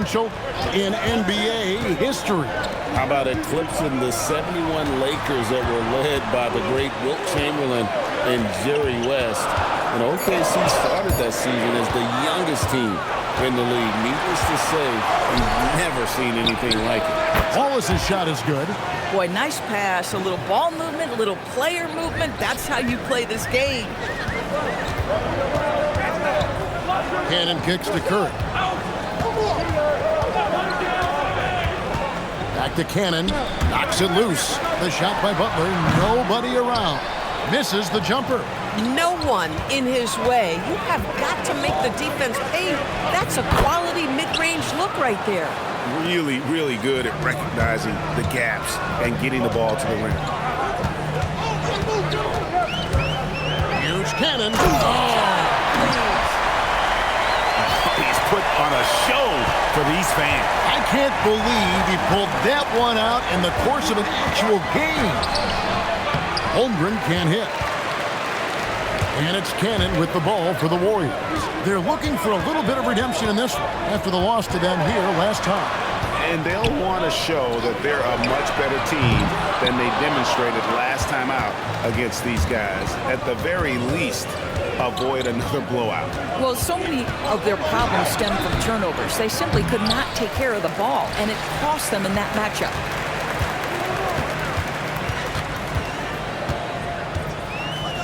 Mitchell, in NBA history. How about eclipsing the 71 Lakers that were led by the great Wilt Chamberlain and Jerry West? And OKC started that season as the youngest team in the league. Needless to say, we've never seen anything like it. Wallace's shot is good. Boy, nice pass, a little ball movement, a little player movement. That's how you play this game. Cannon kicks to Curry. Back to Cannon. Knocks it loose. The shot by Butler. Nobody around. Misses the jumper. No one in his way. You have got to make the defense pay. That's a quality mid-range look right there. Really, really good at recognizing the gaps and getting the ball to the rim. Here's Cannon. He's put on a show for these fans. I can't believe he pulled that one out in the course of an actual game. Holmgren can't hit. And it's Cannon with the ball for the Warriors. They're looking for a little bit of redemption in this one after the loss to them here last time. And they'll want to show that they're a much better team than they demonstrated last time out against these guys. At the very least, avoid another blowout. Well, so many of their problems stem from turnovers. They simply could not take care of the ball, and it cost them in that matchup.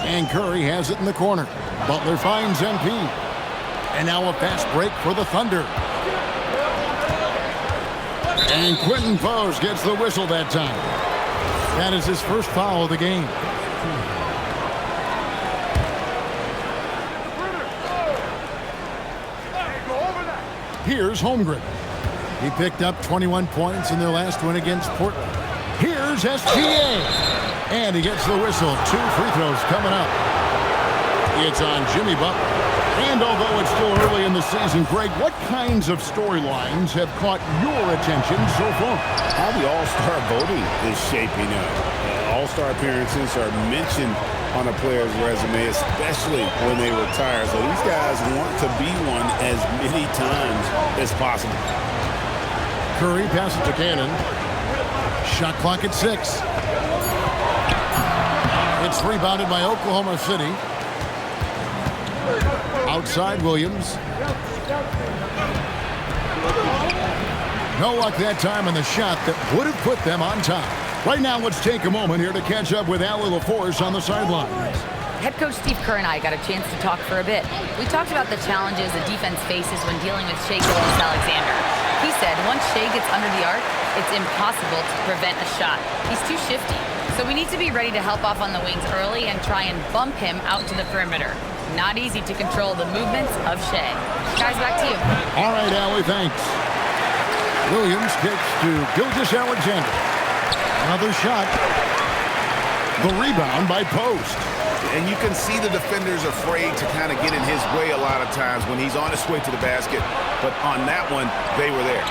And Curry has it in the corner. Butler finds MP. And now a fast break for the Thunder. And Quentin Pose gets the whistle that time. That is his first foul of the game. Here's Holmgren. He picked up 21 points in their last win against Portland. Here's SGA. And he gets the whistle. 2 free throws coming up. It's on Jimmy Butler. And although it's still early in the season, Greg, what kinds of storylines have caught your attention so far? How the All-Star voting is shaping up. All-Star appearances are mentioned on a player's resume, especially when they retire. So these guys want to be one as many times as possible. Curry passes to Cannon. Shot clock at 6. It's rebounded by Oklahoma City. Outside Williams. No luck that time on the shot that would have put them on top. Right now, let's take a moment here to catch up with Allie LaForce on the sidelines. Head coach Steve Kerr and I got a chance to talk for a bit. We talked about the challenges the defense faces when dealing with Shai Gilgeous-Alexander. He said once Shai gets under the arc, it's impossible to prevent a shot. He's too shifty. So we need to be ready to help off on the wings early and try and bump him out to the perimeter. Not easy to control the movements of Shai. Guys, back to you. All right, Allie, thanks. Williams kicks to Gilgeous-Alexander. Another shot. The rebound by Post. And you can see the defenders afraid to kind of get in his way a lot of times when he's on his way to the basket. But on that one, they were there.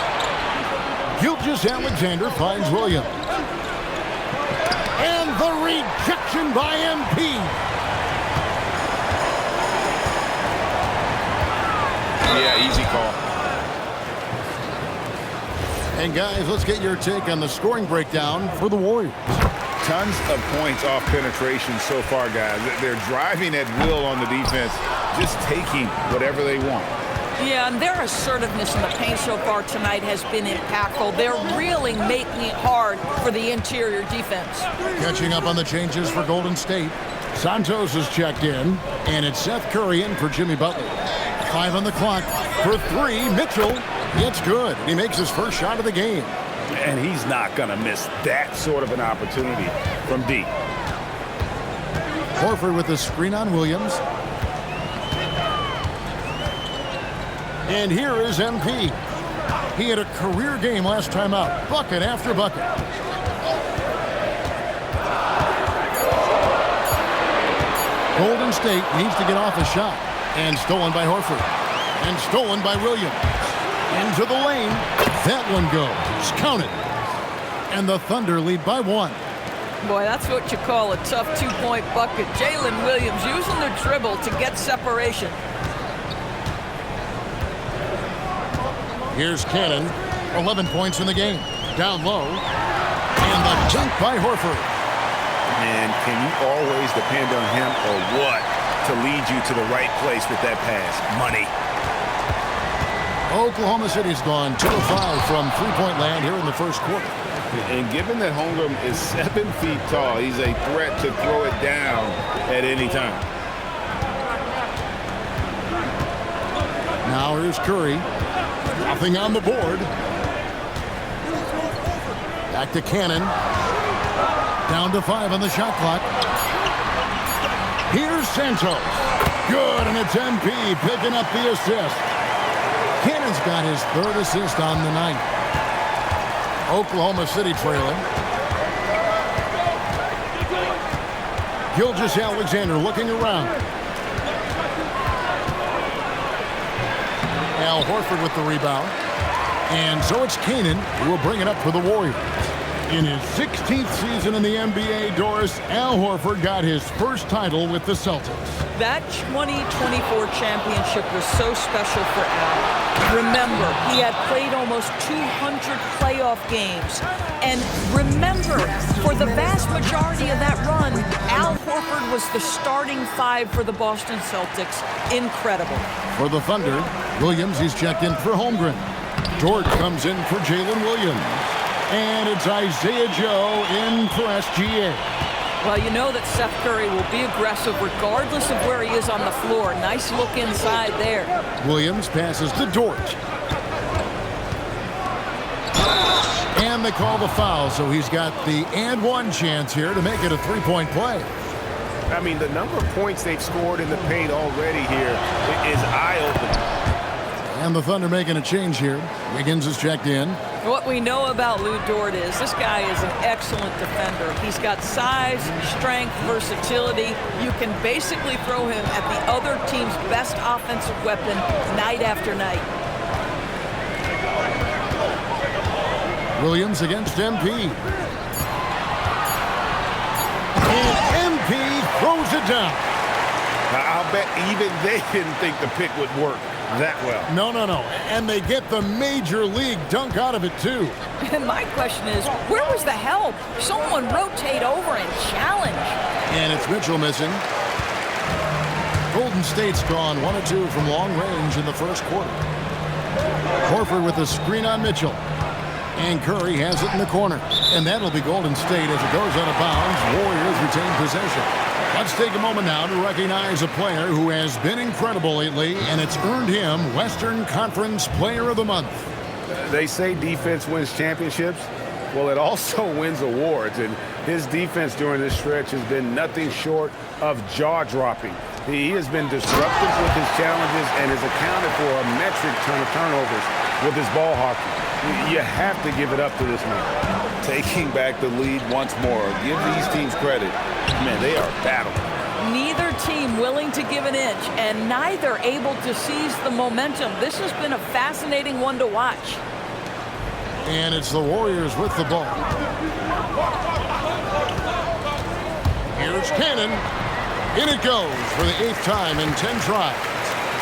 Gilgeous-Alexander finds Williams. And the rejection by MP. Yeah, easy call. And guys, let's get your take on the scoring breakdown for the Warriors. Tons of points off penetration so far, guys. They're driving at will on the defense, just taking whatever they want. Yeah, and their assertiveness in the paint so far tonight has been impactful. They're really making it hard for the interior defense. Catching up on the changes for Golden State. Santos has checked in, and it's Seth Curry in for Jimmy Butler. 5 on the clock. For 3, Mitchell. It's good. He makes his first shot of the game. And he's not going to miss that sort of an opportunity from deep. Horford with the screen on Williams. And here is MP. He had a career game last time out. Bucket after bucket. Golden State needs to get off a shot. And stolen by Horford. And stolen by Williams. Into the lane. That one goes. Counted. And the Thunder lead by 1. Boy, that's what you call a tough 2-point bucket. Jalen Williams using the dribble to get separation. Here's Cannon. 11 points in the game. Down low. And the dunk by Horford. And can you always depend on him or what to lead you to the right place with that pass? Money. Oklahoma City's gone 2 of 5 from three-point land here in the first quarter. And given that Holmgren is 7 feet tall, he's a threat to throw it down at any time. Now here's Curry. Nothing on the board. Back to Cannon. Down to 5 on the shot clock. Here's Santos. Good, and it's MP picking up the assist. Cannon's got his 3rd assist on the night. Oklahoma City trailing. Gilgeous-Alexander looking around. Al Horford with the rebound. And so it's Cannon who will bring it up for the Warriors. In his 16th season in the NBA, Doris, Al Horford got his first title with the Celtics. That 2024 championship was so special for Al. Remember, he had played almost 200 playoff games. And remember, for the vast majority of that run, Al Horford was the starting 5 for the Boston Celtics. Incredible. For the Thunder, Williams, he's checked in for Holmgren. George comes in for Jalen Williams. And it's Isaiah Joe in for SGA. Well, you know that Seth Curry will be aggressive regardless of where he is on the floor. Nice look inside there. Williams passes to Dort. And they call the foul, so he's got the and one chance here to make it a three-point play. I mean, the number of points they've scored in the paint already here is eye-opening. And the Thunder making a change here. Wiggins is checked in. What we know about Lou Dort is this guy is an excellent defender. He's got size, strength, versatility. You can basically throw him at the other team's best offensive weapon night after night. Williams against MP. And MP throws it down. I'll bet even they didn't think the pick would work that well. No. And they get the major league dunk out of it, too. And my question is, where was the help? Someone rotate over and challenge. And it's Mitchell missing. Golden State's gone 1 of 2 from long range in the first quarter. Horford with a screen on Mitchell. And Curry has it in the corner. And that'll be Golden State as it goes out of bounds. Warriors retain possession. Let's take a moment now to recognize a player who has been incredible lately, and it's earned him Western Conference Player of the Month. They say defense wins championships. Well, it also wins awards, and his defense during this stretch has been nothing short of jaw-dropping. He has been disruptive with his challenges and has accounted for a metric ton of turnovers with his ball hockey. You have to give it up to this man. Taking back the lead once more. Give these teams credit. Man, they are battling. Neither team willing to give an inch, and neither able to seize the momentum. This has been a fascinating one to watch. And it's the Warriors with the ball. Here's Cannon. In it goes for the 8th time in 10 tries.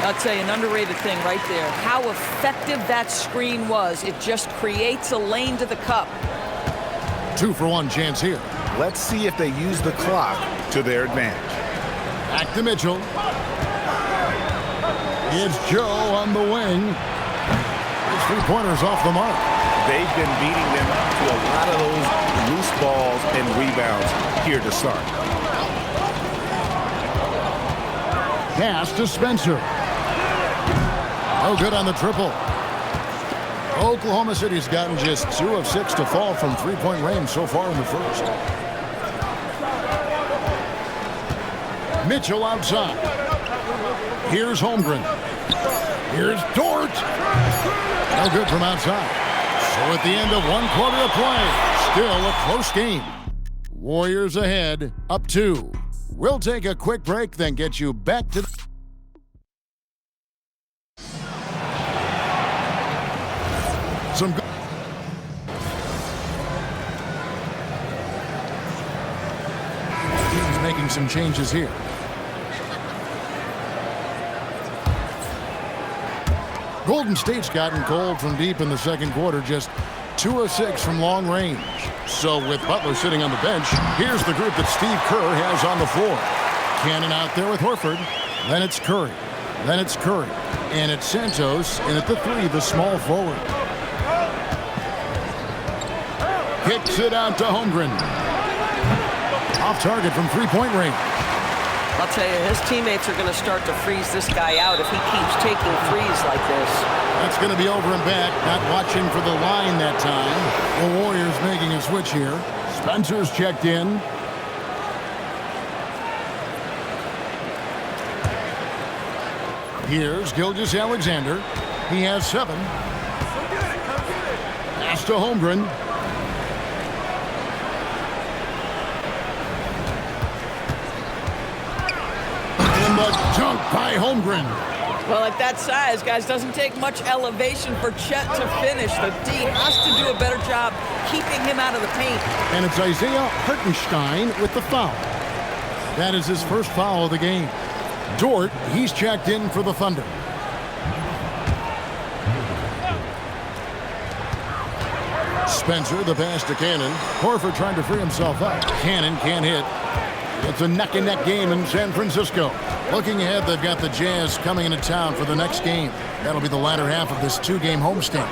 I'll tell you, an underrated thing right there. How effective that screen was. It just creates a lane to the cup. 2-for-1 chance here. Let's see if they use the clock to their advantage. Back to Mitchell. It's Joe on the wing. His three-pointers off the mark. They've been beating them to a lot of those loose balls and rebounds here to start. Pass to Spencer. No good on the triple. Oklahoma City's gotten just 2 of 6 to fall from three-point range so far in the first. Mitchell outside. Here's Holmgren. Here's Dort. No good from outside. So at the end of 1 quarter of play, still a close game. Warriors ahead, up 2. We'll take a quick break, then get you back to some good. He's making some changes here. Golden State's gotten cold from deep in the second quarter, just 2 of 6 from long range. So with Butler sitting on the bench, here's the group that Steve Kerr has on the floor. Cannon out there with Horford. Then it's Curry. Then it's Curry. And it's Santos. And at the 3, the small forward. Kicks it out to Holmgren. Off target from three-point range. I'll tell you, his teammates are going to start to freeze this guy out if he keeps taking threes like this. That's going to be over and back. Not watching for the line that time. The Warriors making a switch here. Spencer's checked in. Here's Gilgeous-Alexander. He has 7. Pass to Holmgren. And the dunk by Holmgren. Well, at that size, guys, doesn't take much elevation for Chet to finish. The D has to do a better job keeping him out of the paint. And it's Isaiah Hartenstein with the foul. That is his first foul of the game. Dort, he's checked in for the Thunder. Spencer, the pass to Cannon. Horford trying to free himself up. Cannon can't hit. It's a neck-and-neck game in San Francisco. Looking ahead, they've got the Jazz coming into town for the next game. That'll be the latter half of this 2-game homestand.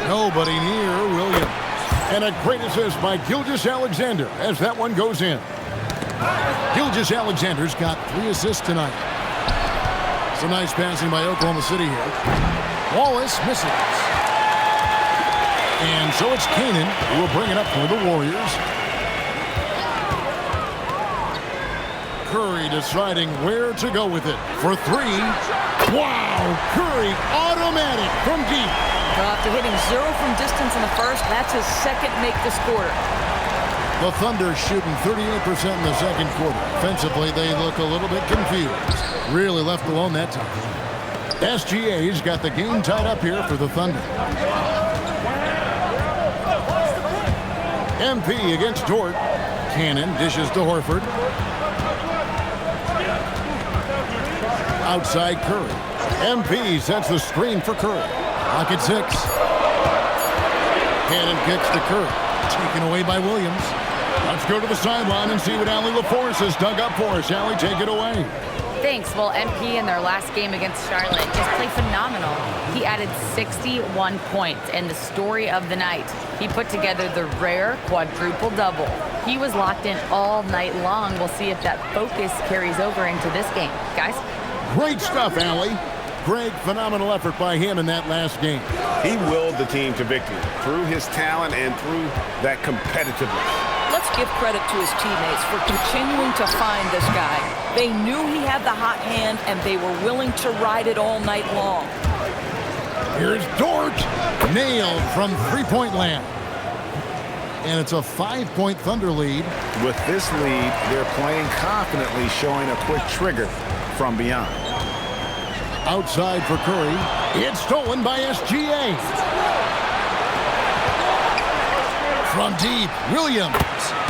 Nobody near Williams. And a great assist by Gilgeous-Alexander as that one goes in. Gilgeous-Alexander's got 3 assists tonight. Some nice passing by Oklahoma City here. Wallace misses. And so it's Cannon who will bring it up for the Warriors. Curry deciding where to go with it. For 3. Wow! Curry automatic from deep. After hitting 0 from distance in the first, that's his second make this quarter. The Thunder shooting 38% in the second quarter. Offensively, they look a little bit confused. Really left alone that time. SGA's got the game tied up here for the Thunder. MP against Dort. Cannon dishes to Horford. Outside Curry. MP sets the screen for Curry. Pocket 6. Cannon kicks to Curry. Taken away by Williams. Let's go to the sideline and see what Allie LaForce has dug up for us. Allie, take it away. Thanks. Well, MP in their last game against Charlotte just played phenomenal. He added 61 points, and the story of the night, he put together the rare quadruple double. He was locked in all night long. We'll see if that focus carries over into this game. Guys? Great stuff, Allie. Great, phenomenal effort by him in that last game. He willed the team to victory through his talent and through that competitiveness. Let's give credit to his teammates for continuing to find this guy. They knew he had the hot hand, and they were willing to ride it all night long. Here's Dort. Nailed from three-point land. And it's a 5-point Thunder lead. With this lead, they're playing confidently, showing a quick trigger from beyond. Outside for Curry. It's stolen by SGA. From deep, Williams.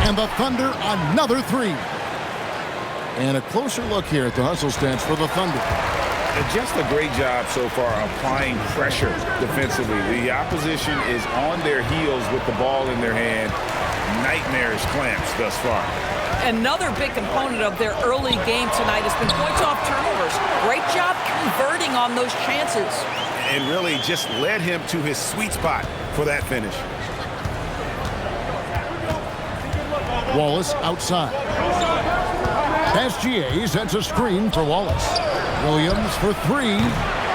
And the Thunder another 3. And a closer look here at the hustle stats for the Thunder. Just a great job so far applying pressure defensively. The opposition is on their heels with the ball in their hand. Nightmarish clamps thus far. Another big component of their early game tonight has been points off turnovers. Great job converting on those chances. And really just led him to his sweet spot for that finish. Wallace outside. SGA sets a screen for Wallace. Williams for 3.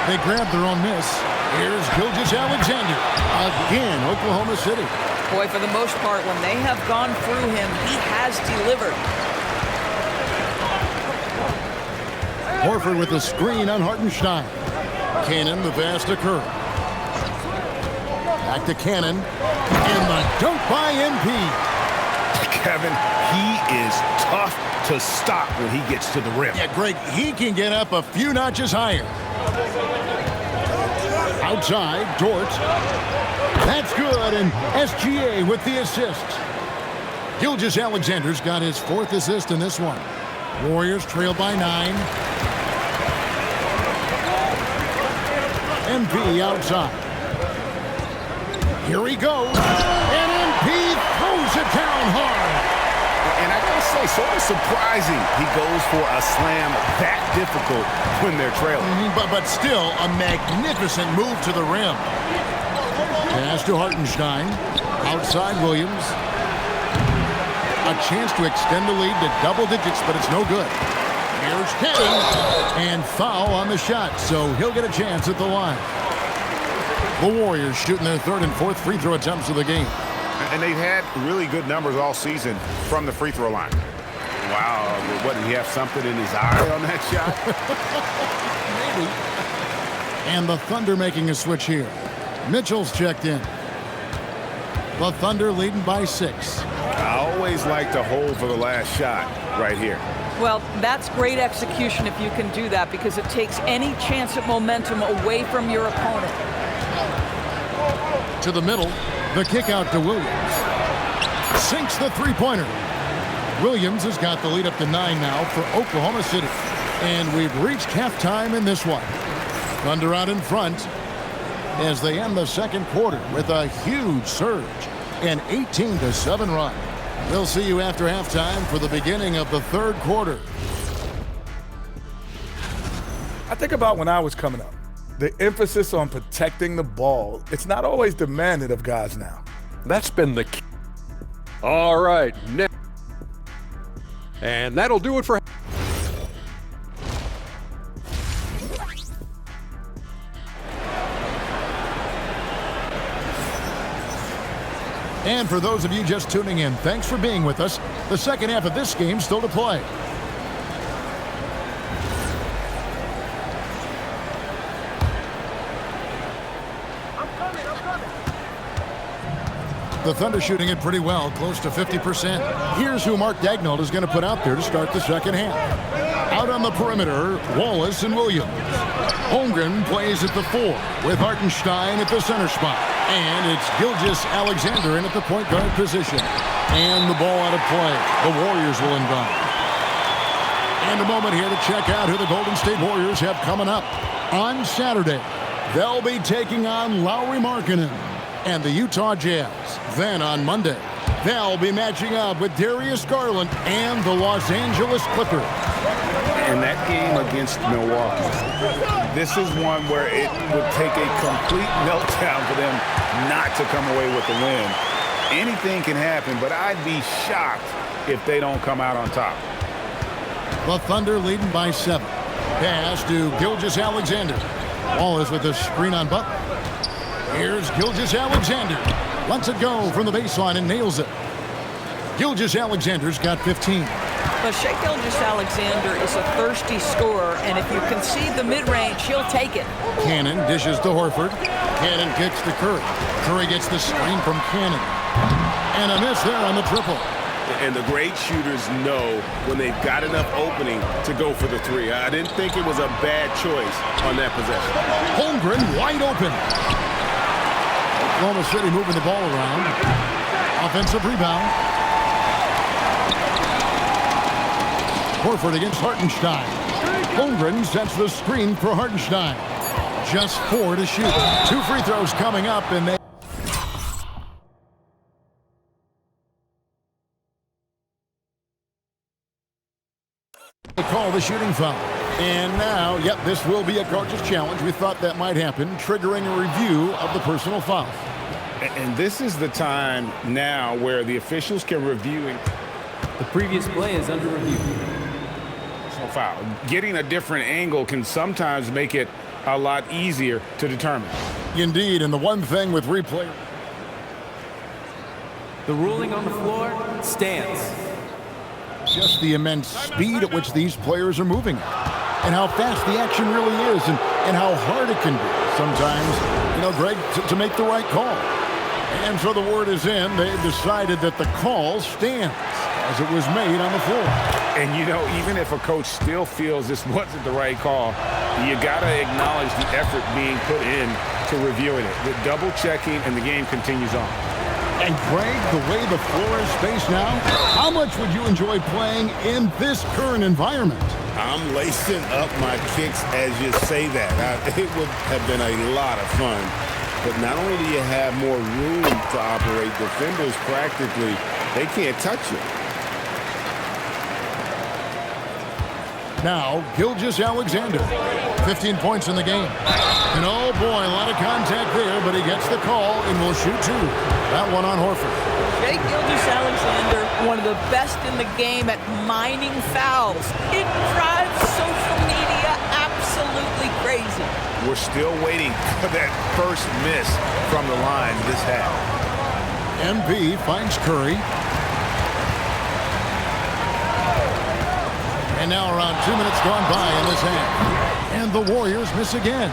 They grab their own miss. Here's Gilgeous-Alexander. Again, Oklahoma City. Boy, for the most part, when they have gone through him, he has delivered. Horford with the screen on Hartenstein. Cannon, the pass to Curry. Back to Cannon. And the dunk by MP. Kevin, he is tough to stop when he gets to the rim. Yeah, Greg, he can get up a few notches higher. Outside, Dort. That's good, and SGA with the assist. Gilgeous-Alexander's got his 4th assist in this one. Warriors trail by 9. MP outside. Here he goes. And MP throws it down hard. And I gotta say, sort of surprising he goes for a slam that difficult when they're trailing. But still a magnificent move to the rim. Pass to Hartenstein. Outside Williams. A chance to extend the lead to double digits, but it's no good. Here's Kenny. And foul on the shot, so he'll get a chance at the line. The Warriors shooting their third and fourth free throw attempts of the game. And they've had really good numbers all season from the free throw line. Wow, what, did he have something in his eye on that shot? Maybe. And the Thunder making a switch here. Mitchell's checked in. The Thunder leading by 6. I always like to hold for the last shot right here. Well, that's great execution if you can do that, because it takes any chance at momentum away from your opponent. To the middle, the kick out to Williams. Sinks the three-pointer. Williams has got the lead up to 9 now for Oklahoma City. And we've reached halftime in this one. Thunder out in front as they end the second quarter with a huge surge. An 18-7 run. We'll see you after halftime for the beginning of the third quarter. I think about when I was coming up. The emphasis on protecting the ball, it's not always demanded of guys now. That's been the key. All right, next. And that'll do it for... And for those of you just tuning in, thanks for being with us. The second half of this game still to play. The Thunder shooting it pretty well, close to 50%. Here's who Mark Daigneault is going to put out there to start the second half. Out on the perimeter, Wallace and Williams. Holmgren plays at the 4 with Hartenstein at the center spot. And it's Gilgeous-Alexander in at the point guard position. And the ball out of play. The Warriors will inbound. And a moment here to check out who the Golden State Warriors have coming up. On Saturday, they'll be taking on Lauri Markkanen and the Utah Jazz. Then on Monday, they'll be matching up with Darius Garland and the Los Angeles Clippers. And that game against Milwaukee, this is one where it would take a complete meltdown for them not to come away with the win. Anything can happen, but I'd be shocked if they don't come out on top. The Thunder leading by 7. Pass to Gilgeous-Alexander. Wallace with a screen on Butler. Here's Gilgeous-Alexander. Lets it go from the baseline and nails it. Gilgeous-Alexander's got 15. But Shai Gilgeous-Alexander is a thirsty scorer, and if you concede the mid-range, he'll take it. Cannon dishes to Horford. Cannon kicks to Curry. Curry gets the screen from Cannon. And a miss there on the triple. And the great shooters know when they've got enough opening to go for the 3. I didn't think it was a bad choice on that possession. Holmgren wide open. Oklahoma City moving the ball around. Offensive rebound. Horford against Hartenstein. Holmgren sets the screen for Hartenstein. Just 4 to shoot. 2 free throws coming up, and they call the shooting foul. And now, yep, this will be a coach's challenge. We thought that might happen, triggering a review of the personal foul. And this is the time now where the officials can review it. The previous play is under review. Foul. Getting a different angle can sometimes make it a lot easier to determine. Indeed, and the one thing with replay, The ruling on the floor stands. just the immense speed at which these players are moving and how fast the action really is and how hard it can be sometimes, Greg, to make the right call. And so the word is in. They've decided that the call stands as it was made on the floor. And, even if a coach still feels this wasn't the right call, you got to acknowledge the effort being put in to reviewing it. The double checking, and the game continues on. And Greg, the way the floor is spaced now, how much would you enjoy playing in this current environment? I'm lacing up my kicks as you say that. It would have been a lot of fun. But not only do you have more room to operate, defenders practically, they can't touch you. Now, Gilgeous-Alexander, 15 points in the game. And oh boy, a lot of contact there, but he gets the call and will shoot two. That one on Horford. Shai Gilgeous-Alexander, one of the best in the game at mining fouls. It drives social media absolutely crazy. We're still waiting for that first miss from the line this half. MP finds Curry. And now around 2 minutes gone by in this half. And the Warriors miss again.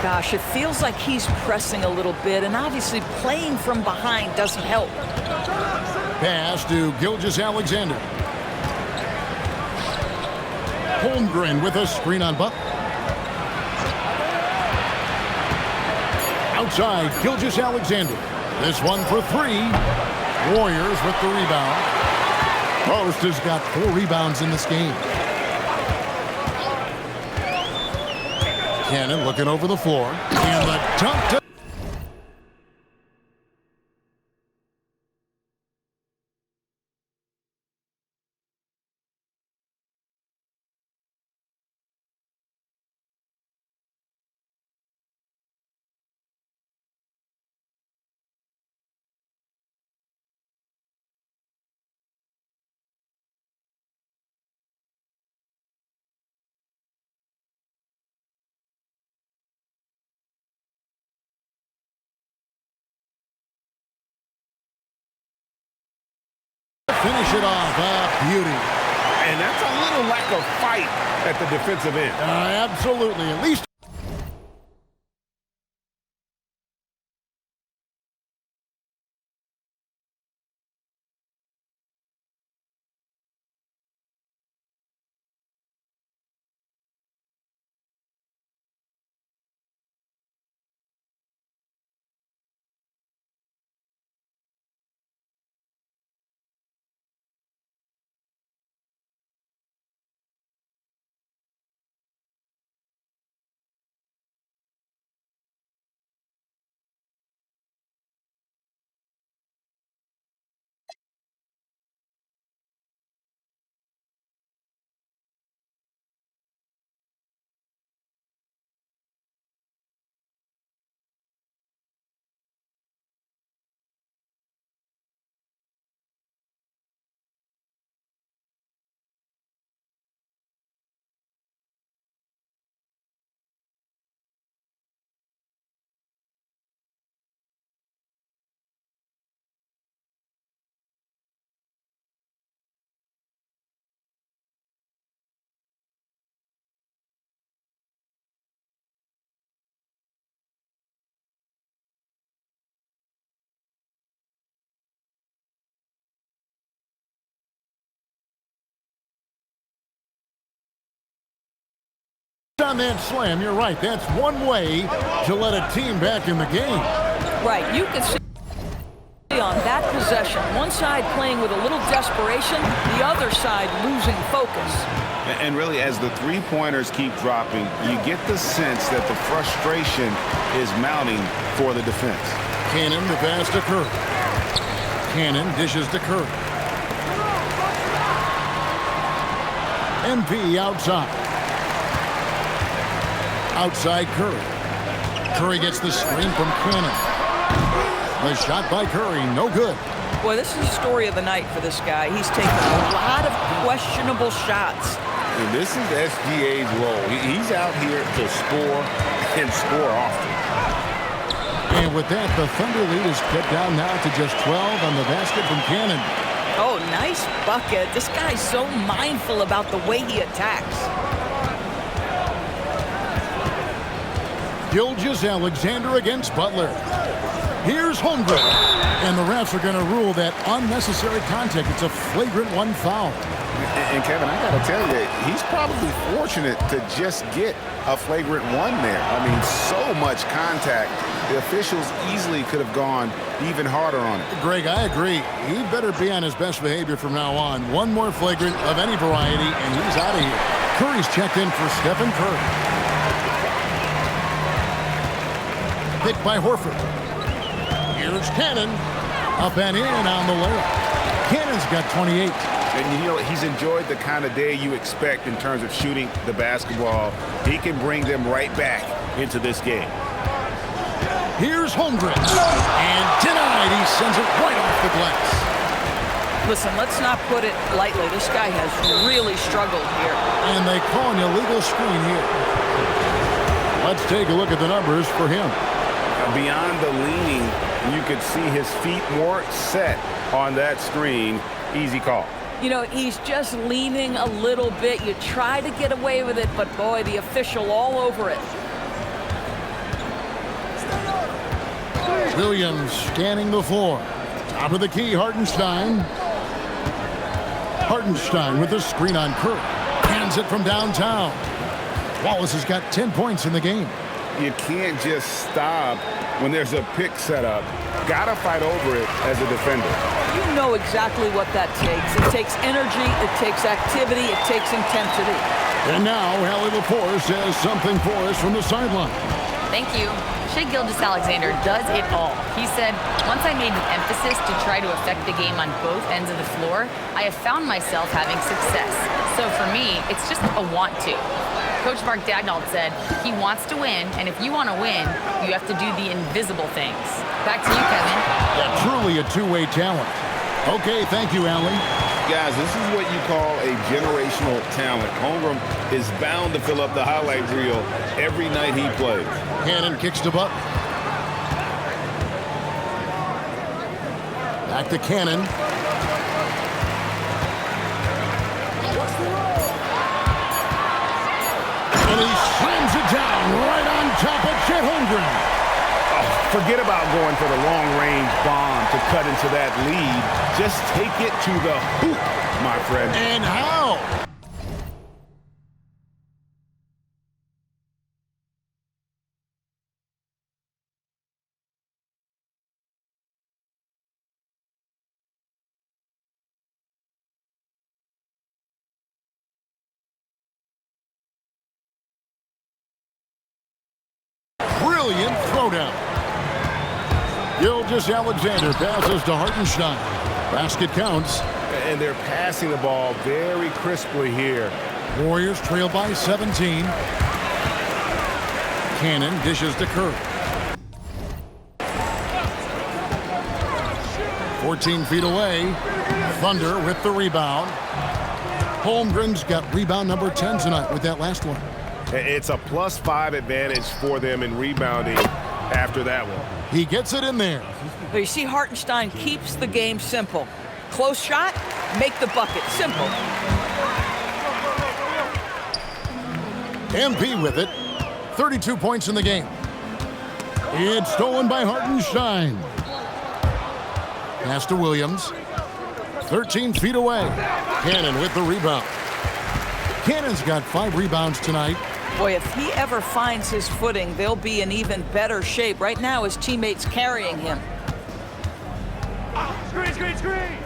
Gosh, it feels like he's pressing a little bit, and obviously playing from behind doesn't help. Pass to Gilgeous-Alexander. Holmgren with a screen on Butler. Outside, Gilgeous-Alexander. This one for three. Warriors with the rebound. Post has got 4 rebounds in this game. Cannon looking over the floor. And the dunk to finish it off. Beauty. And that's a little lack of fight at the defensive end. Absolutely. At least. On that slam, you're right. That's one way to let a team back in the game. Right, you can see on that possession, one side playing with a little desperation, the other side losing focus. And really, as the three-pointers keep dropping, you get the sense that the frustration is mounting for the defense. Cannon, the pass to Curry. Cannon dishes to Curry. MP outside. Outside Curry. Curry gets the screen from Cannon. The shot by Curry, no good. Boy, this is the story of the night for this guy. He's taken a lot of questionable shots. And this is SGA's role. He's out here to score and score often. And with that, the Thunder lead is cut down now to just 12 on the basket from Cannon. Oh, nice bucket. This guy's so mindful about the way he attacks. Gilgeous-Alexander against Butler. Here's Holmgren. And the refs are going to rule that unnecessary contact. It's a flagrant one foul. And Kevin, I got to tell you, he's probably fortunate to just get a flagrant one there. I mean, so much contact. The officials easily could have gone even harder on it. Greg, I agree. He better be on his best behavior from now on. One more flagrant of any variety, and he's out of here. Curry's checked in for Stephen Curry. Picked by Horford. Here's Cannon. Up and in on the layup. Cannon's got 28. And you know, he's enjoyed the kind of day you expect in terms of shooting the basketball. He can bring them right back into this game. Here's Holmgren. And denied. He sends it right off the glass. Listen, let's not put it lightly. This guy has really struggled here. And they call an illegal screen here. Let's take a look at the numbers for him. Beyond the leaning, you could see his feet weren't set on that screen. Easy call. You know, he's just leaning a little bit. You try to get away with it, but boy, the official all over it. Williams scanning the floor. Top of the key, Hartenstein. Hartenstein with the screen on Curry. Hands it from downtown. Wallace has got 10 points in the game. You can't just stop when there's a pick set up. Gotta fight over it as a defender. You know exactly what that takes. It takes energy, it takes activity, it takes intensity. And now, Allie Lepore says something for us from the sideline. Thank you. Shai Gilgeous-Alexander does it all. He said, once I made an emphasis to try to affect the game on both ends of the floor, I have found myself having success. So for me, it's just a want to. Coach Mark Daigneault said he wants to win, and if you want to win, you have to do the invisible things. Back to you, Kevin. Yeah, truly a two-way talent. Okay, thank you, Allie. Guys, this is what you call a generational talent. Holmgren is bound to fill up the highlight reel every night he plays. Cannon kicks to Buck. Back to Cannon. And he slams it down right on top of Chet Holmgren. Forget about going for the long-range bomb to cut into that lead. Just take it to the hoop, my friend. And how? Brilliant throwdown. Gilgeous-Alexander passes to Hartenstein. Basket counts. And they're passing the ball very crisply here. Warriors trail by 17. Cannon dishes to Curry. 14 feet away. Thunder with the rebound. Holmgren's got rebound number 10 tonight with that last one. It's a +5 advantage for them in rebounding after that one. He gets it in there. But you see, Hartenstein keeps the game simple. Close shot, make the bucket. Simple. MP with it. 32 points in the game. It's stolen by Hartenstein. Pass to Williams. 13 feet away. Cannon with the rebound. Cannon's got 5 rebounds tonight. Boy, if he ever finds his footing, they'll be in even better shape. Right now, his teammates carrying him. Screen, screen, screen!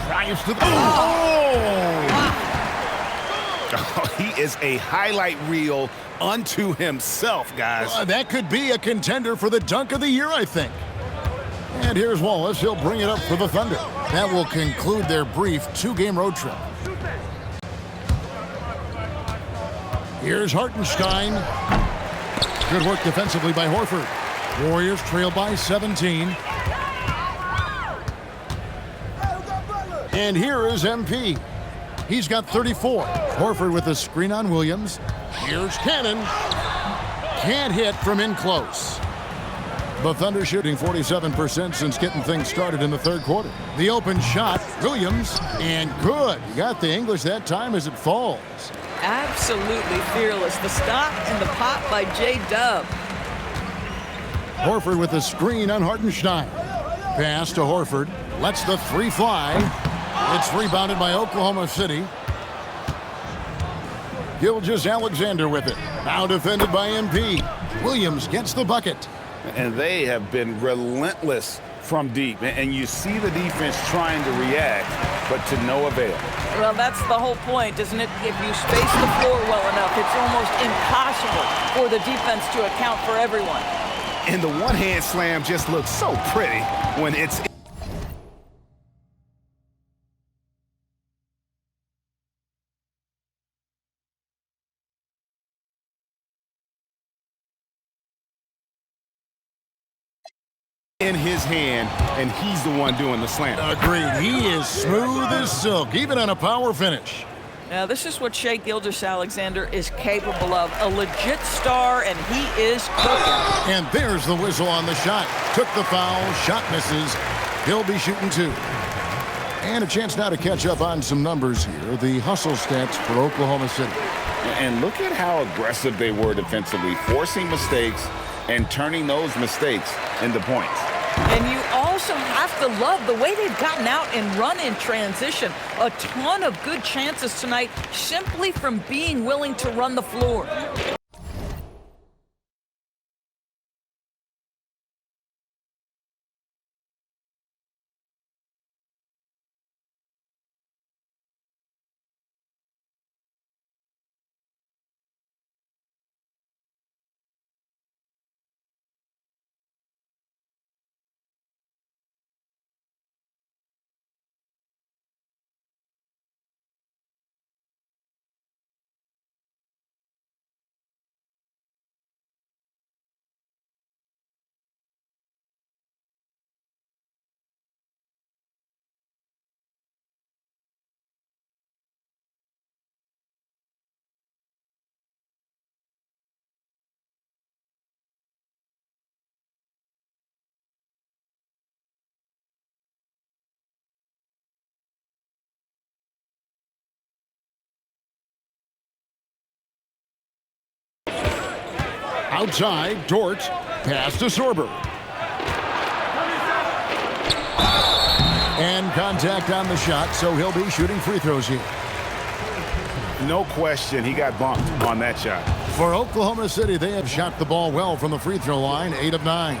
Drives to the... Oh, he is a highlight reel unto himself, guys. That could be a contender for the dunk of the year, I think. And here's Wallace. He'll bring it up for the Thunder. That will conclude their brief 2-game road trip. Here's Hartenstein. Good work defensively by Horford. Warriors trail by 17. And here is MP. He's got 34. Horford with a screen on Williams. Here's Cannon. Can't hit from in close. The Thunder shooting 47% since getting things started in the third quarter. The open shot, Williams, and good. You got the English that time as it falls. Absolutely fearless. The stop and the pop by G.W.P.A.T. Horford with a screen on Hartenstein. Pass to Horford. Lets the 3 fly. It's rebounded by Oklahoma City. Gilgeous-Alexander with it. Now defended by MP. Williams gets the bucket. And they have been relentless from deep. And you see the defense trying to react, but to no avail. Well, that's the whole point, isn't it? If you space the floor well enough, it's almost impossible for the defense to account for everyone. And the one-hand slam just looks so pretty when it's in his hand, and he's the one doing the slam. Agreed. He is smooth as silk, even on a power finish. Now, this is what Shai Gilgeous-Alexander is capable of. A legit star, and he is cooking. And there's the whistle on the shot. Took the foul, shot misses. He'll be shooting 2. And a chance now to catch up on some numbers here. The hustle stats for Oklahoma City. And look at how aggressive they were defensively, forcing mistakes and turning those mistakes into points. And you also have to love the way they've gotten out and run in transition. A ton of good chances tonight simply from being willing to run the floor. Outside, Dort, pass to Sorber. And contact on the shot, so he'll be shooting free throws here. No question, he got bumped on that shot. For Oklahoma City, they have shot the ball well from the free throw line, 8 of 9.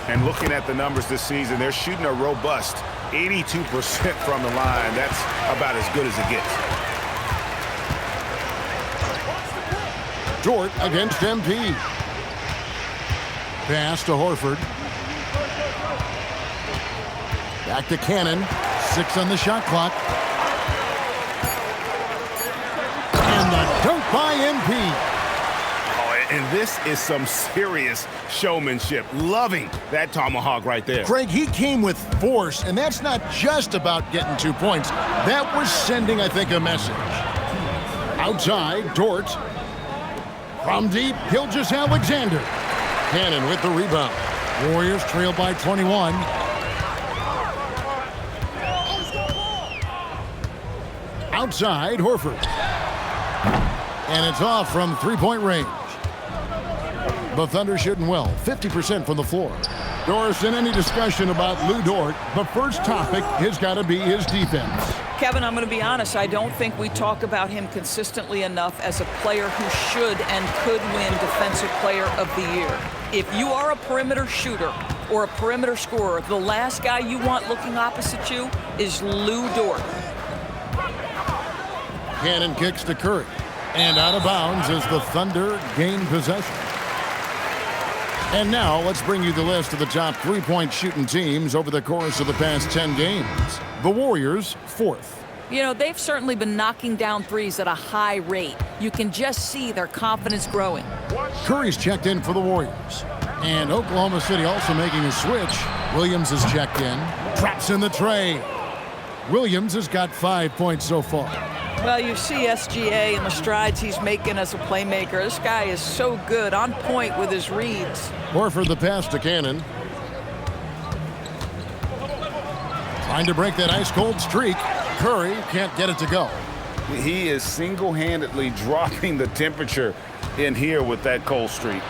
And looking at the numbers this season, they're shooting a robust 82% from the line. That's about as good as it gets. Dort against MP. Pass to Horford. Back to Cannon. 6 on the shot clock. And the dunk by MP. Oh, and this is some serious showmanship. Loving that tomahawk right there. Craig, he came with force, and that's not just about getting 2 points. That was sending, I think, a message. Outside, Dort. From deep, Gilgeous-Alexander. Cannon with the rebound. Warriors trail by 21. Outside, Horford. And it's off from three-point range. The Thunder shooting well, 50% from the floor. Doris, in any discussion about Lou Dort, the first topic has got to be his defense. Kevin, I'm going to be honest, I don't think we talk about him consistently enough as a player who should and could win Defensive Player of the Year. If you are a perimeter shooter or a perimeter scorer, the last guy you want looking opposite you is Lou Dort. Cannon kicks to Curry. And out of bounds as the Thunder gain possession. And now let's bring you the list of the top three-point shooting teams over the course of the past 10 games. The Warriors, 4th. You know, they've certainly been knocking down threes at a high rate. You can just see their confidence growing. Curry's checked in for the Warriors. And Oklahoma City also making a switch. Williams has checked in. Traps in the tray. Williams has got 5 points so far. Well, you see SGA and the strides he's making as a playmaker. This guy is so good, on point with his reads. Horford the pass to Cannon. Trying to break that ice-cold streak. Curry can't get it to go. He is single-handedly dropping the temperature in here with that cold streak.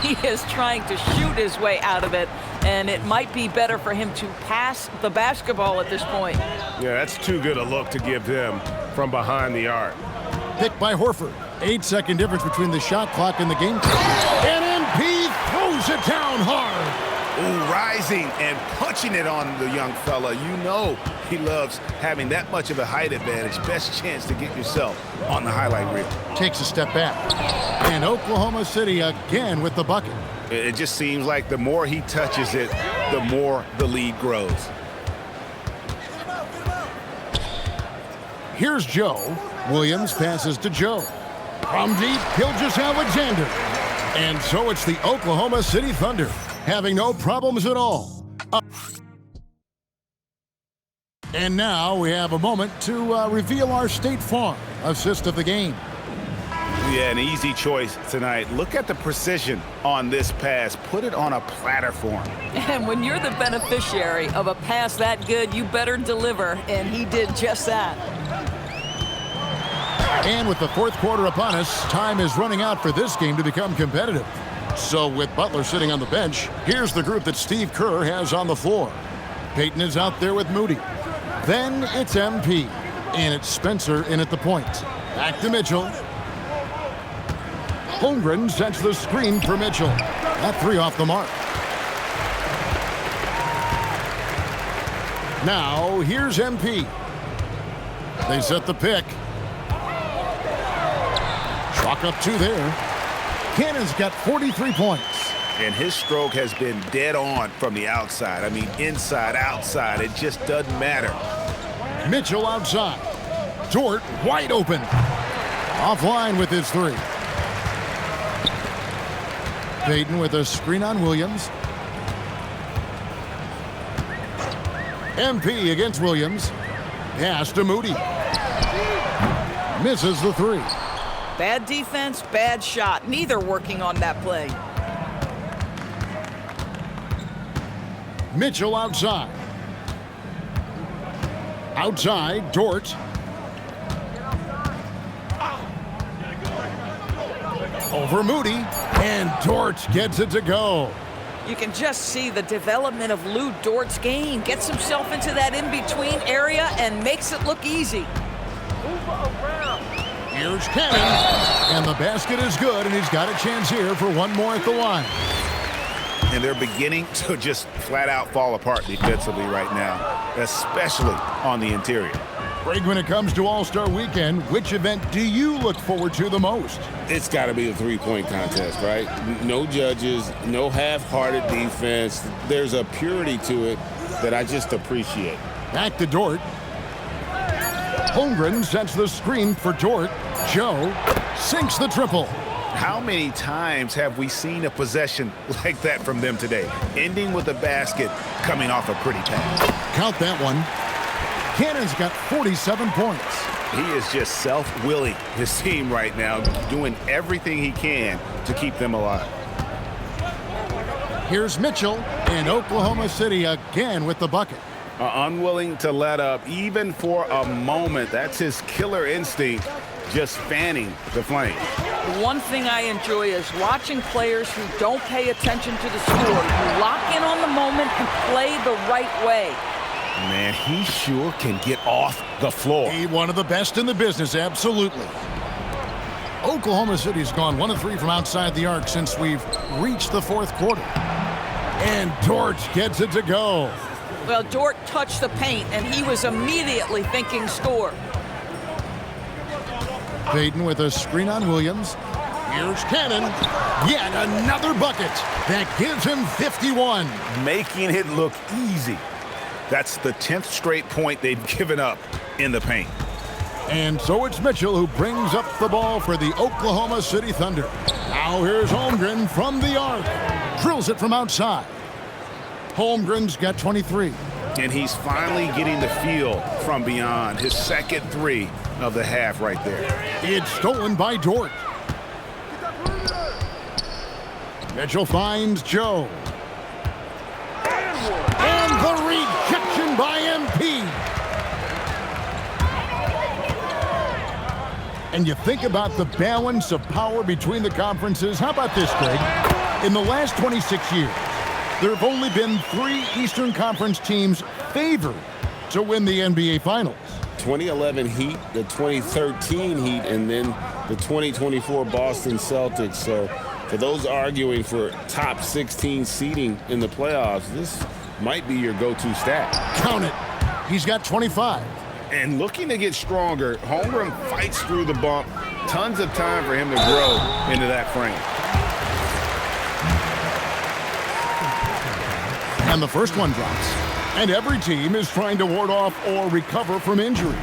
He is trying to shoot his way out of it, and it might be better for him to pass the basketball at this point. Yeah, that's too good a look to give them from behind the arc. Picked by Horford. 8-second difference between the shot clock and the game clock. And MP throws it down hard. Ooh, rising and punching it on the young fella. You know he loves having that much of a height advantage. Best chance to get yourself on the highlight reel. Takes a step back. And Oklahoma City again with the bucket. It just seems like the more he touches it, the more the lead grows. Here's Joe. Williams passes to Joe. From deep, Gilgeous-Alexander. And so it's the Oklahoma City Thunder, having no problems at all. And now we have a moment to reveal our State Farm assist of the game. Yeah, an easy choice tonight. Look at the precision on this pass. Put it on a platter for him. And when you're the beneficiary of a pass that good, you better deliver, and he did just that. And with the fourth quarter upon us, time is running out for this game to become competitive. So with Butler sitting on the bench, here's the group that Steve Kerr has on the floor. Payton is out there with Moody. Then it's MP, and it's Spencer in at the point. Back to Mitchell. Holmgren sets the screen for Mitchell. That three off the mark. Now, here's MP. They set the pick. Chalk up two there. Cannon's got 43 points. And his stroke has been dead on from the outside. I mean, inside, outside, it just doesn't matter. Mitchell outside. Dort wide open. Offline with his three. Payton with a screen on Williams. MP against Williams. Pass to Moody. Misses the three. Bad defense, bad shot. Neither working on that play. Mitchell outside. Outside, Dort. Over Moody, and Dort gets it to go. You can just see the development of Lou Dort's game. Gets himself into that in-between area and makes it look easy. Here's Cannon, and the basket is good, and he's got a chance here for one more at the line. And they're beginning to just flat out fall apart defensively right now, especially on the interior. Greg, when it comes to All-Star Weekend, which event do you look forward to the most? It's got to be the three-point contest, right? No judges, no half-hearted defense. There's a purity to it that I just appreciate. Back to Dort. Holmgren sets the screen for Dort. Joe sinks the triple. How many times have we seen a possession like that from them today? Ending with a basket, coming off a pretty pass. Count that one. Cannon's got 47 points. He is just self-willing his team right now, doing everything he can to keep them alive. Here's Mitchell, and Oklahoma City again with the bucket. Unwilling to let up, even for a moment. That's his killer instinct, just fanning the flame. One thing I enjoy is watching players who don't pay attention to the score, who lock in on the moment and play the right way. Man, he sure can get off the floor. He's one of the best in the business, absolutely. Oklahoma City's gone 1 of 3 from outside the arc since we've reached the fourth quarter. And Dort gets it to go. Well, Dort touched the paint, and he was immediately thinking score. Payton with a screen on Williams. Here's Cannon. Yet another bucket. That gives him 51. Making it look easy. That's the 10th straight point they've given up in the paint. And so it's Mitchell who brings up the ball for the Oklahoma City Thunder. Now here's Holmgren from the arc. Drills it from outside. Holmgren's got 23. And he's finally getting the feel from beyond. His second three of the half right there. It's stolen by Dort. Mitchell finds Joe. And the rejection by MP. And you think about the balance of power between the conferences. How about this, Greg? In the last 26 years, there have only been 3 Eastern Conference teams favored to win the NBA Finals. 2011 Heat, the 2013 Heat, and then the 2024 Boston Celtics. So For those arguing for top 16 seeding in the playoffs, this might be your go-to stat. Count it. He's got 25. And looking to get stronger, Holmgren fights through the bump. Tons of time for him to grow into that frame. And the first one drops. And every team is trying to ward off or recover from injuries.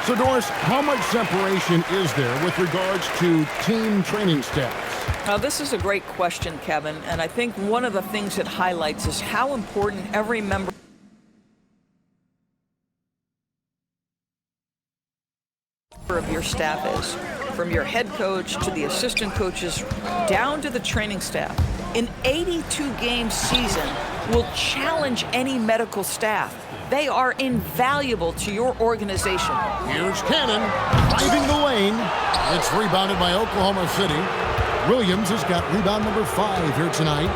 So, Doris, how much separation is there with regards to team training staffs? Now, this is a great question, Kevin, and I think one of the things it highlights is how important every member of your staff is, from your head coach to the assistant coaches down to the training staff. An 82-game season will challenge any medical staff. They are invaluable to your organization. Here's Cannon driving the lane. It's rebounded by Oklahoma City. Williams has got rebound number 5 here tonight.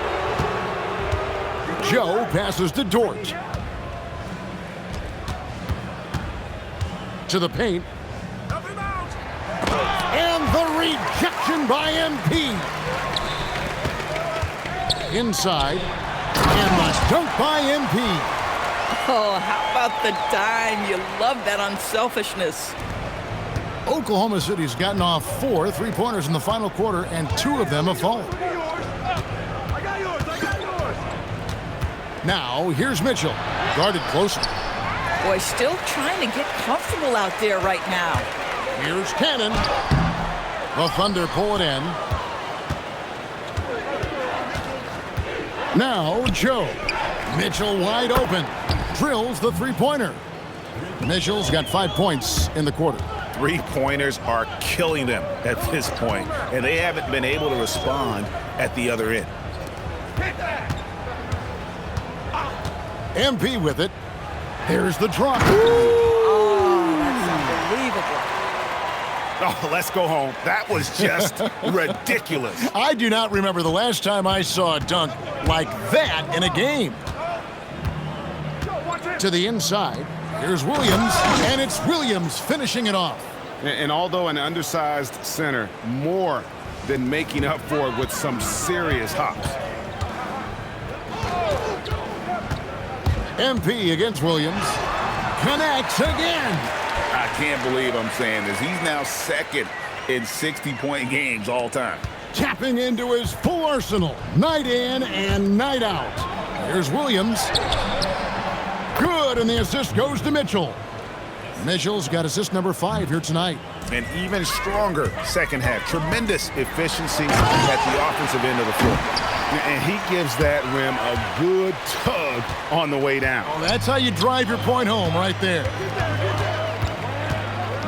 Joe passes to Dort. To the paint. And the rejection by MP. Inside. And the dunk by MP. Oh, how about the dime? You love that unselfishness. Oklahoma City's gotten off 4 3-pointers in the final quarter, and 2 of them have fallen. Now, here's Mitchell, guarded closely. Boy, still trying to get comfortable out there right now. Here's Cannon. The Thunder pull it in. Now, Joe. Mitchell wide open. Drills the 3-pointer. Mitchell's got 5 points in the quarter. 3-pointers are killing them at this point, and they haven't been able to respond at the other end. MP with it. There's the drop. Oh, that's unbelievable. Oh, let's go home. That was just ridiculous. I do not remember the last time I saw a dunk like that in a game. To the inside. Here's Williams, and it's Williams finishing it off. And although an undersized center, more than making up for it with some serious hops. MP against Williams. Connects again. I can't believe I'm saying this. He's now second in 60-point games all time. Tapping into his full arsenal, night in and night out. Here's Williams. Good, and the assist goes to Mitchell. Mitchell's got assist number 5 here tonight. An even stronger second half. Tremendous efficiency at the offensive end of the floor. And he gives that rim a good tug on the way down. Oh, that's how you drive your point home right there.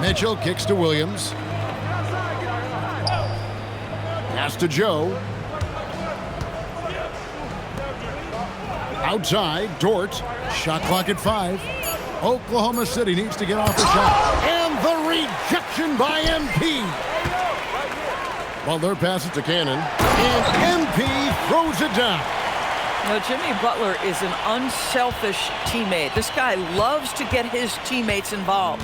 Mitchell kicks to Williams. Pass to Joe. Outside, Dort. Shot clock at 5. Oklahoma City needs to get off the shot. And the rejection by MP. Butler passes to Cannon. And MP throws it down. Now, Jimmy Butler is an unselfish teammate. This guy loves to get his teammates involved.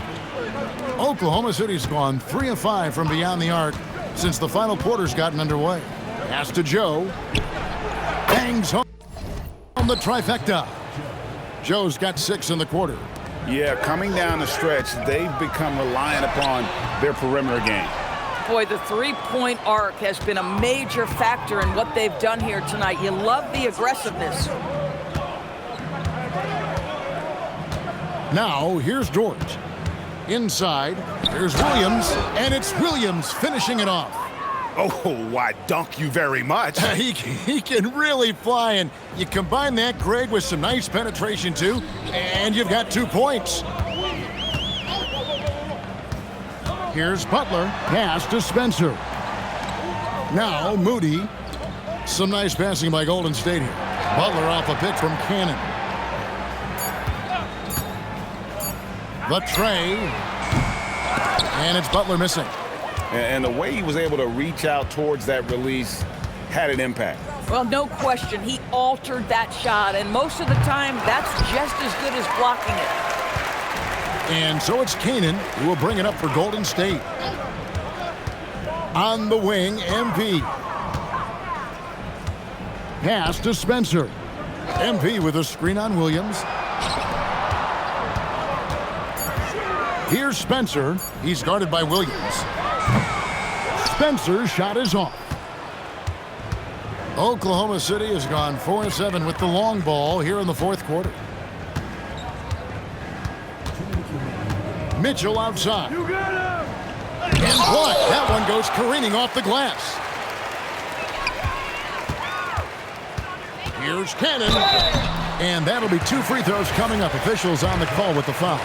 Oklahoma City's gone 3 of 5 from beyond the arc since the final quarter's gotten underway. Pass to Joe. Bangs home the trifecta. Joe's got 6 in the quarter. Yeah, coming down the stretch, they've become reliant upon their perimeter game. Boy, the 3-point arc has been a major factor in what they've done here tonight. You love the aggressiveness. Now, here's Dort. Inside, here's Williams, and it's Williams finishing it off. Oh, why, dunk you very much. He can really fly, and you combine that, Greg, with some nice penetration, too, and you've got 2 points. Here's Butler, pass to Spencer. Now, Moody. Some nice passing by Golden State here. Butler off a pick from Cannon. The tray. And it's Butler missing. And the way he was able to reach out towards that release had an impact. Well, no question, he altered that shot, and most of the time, that's just as good as blocking it. And so it's Cannon who will bring it up for Golden State. On the wing, MP. Pass to Spencer. MP with a screen on Williams. Here's Spencer. He's guarded by Williams. Spencer's shot is off. Oklahoma City has gone 4-7 with the long ball here in the fourth quarter. Mitchell outside. You got him! And blocked. That one goes careening off the glass. Here's Cannon. And that'll be 2 free throws coming up. Officials on the call with the foul.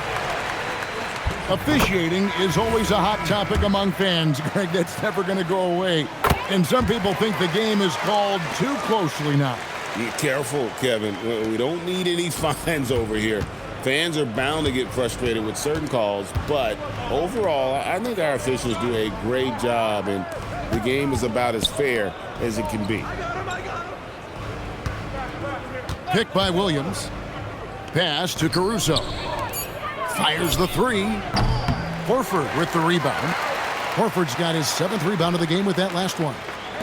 Officiating is always a hot topic among fans. Greg, that's never going to go away. And some people think the game is called too closely now. Be careful, Kevin. We don't need any fines over here. Fans are bound to get frustrated with certain calls, but overall, I think our officials do a great job, and the game is about as fair as it can be. Pick by Williams. Pass to Caruso. Fires the three. Horford with the rebound. Horford's got his 7th rebound of the game with that last one.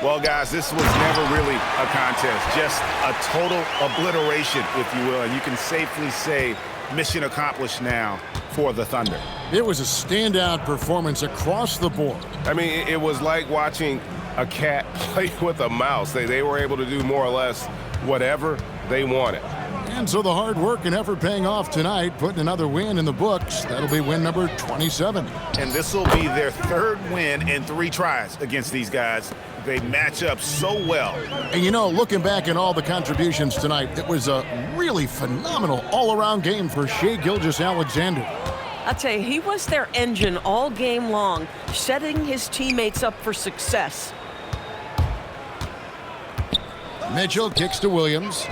Well, guys, this was never really a contest. Just a total obliteration, if you will. And you can safely say mission accomplished now for the Thunder. It was a standout performance across the board. I mean, it was like watching a cat play with a mouse. They were able to do more or less whatever they wanted. And so the hard work and effort paying off tonight, putting another win in the books. That'll be win number 27. And this will be their 3rd win in 3 tries against these guys. They match up so well. And you know, looking back at all the contributions tonight, it was a really phenomenal all-around game for Shai Gilgeous-Alexander. I'll tell you, he was their engine all game long, setting his teammates up for success. Mitchell kicks to Williams.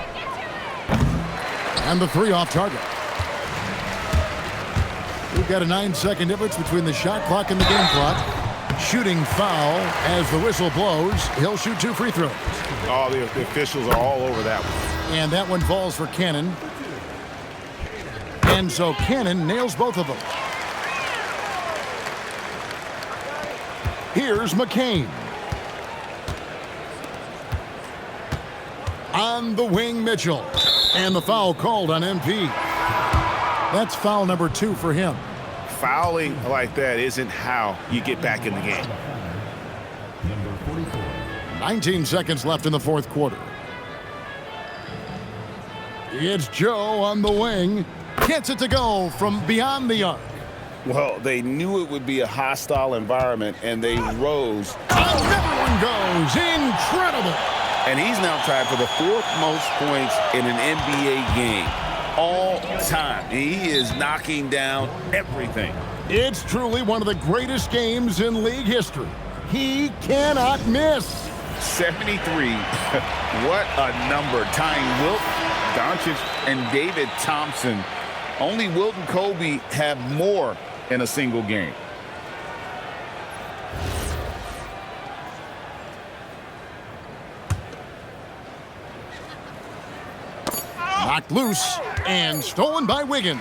And the 3 off target. We've got a 9-second difference between the shot clock and the game clock. Shooting foul as the whistle blows. He'll shoot 2 free throws. Oh, the officials are all over that one. And that one falls for Cannon. And so Cannon nails both of them. Here's McCain. On the wing, Mitchell. And the foul called on MP. That's foul number 2 for him. Fouling like that isn't how you get back in the game. 19 seconds left in the fourth quarter. It's Joe on the wing. Gets it to go from beyond the arc. Well, they knew it would be a hostile environment, and they rose. Another one goes. Incredible. And he's now tied for the 4th most points in an NBA game all time. He is knocking down everything. It's truly one of the greatest games in league history. He cannot miss. 73. What a number. Tying Wilt, Doncic, and David Thompson. Only Wilt and Kobe have more in a single game. Knocked loose and stolen by Wiggins.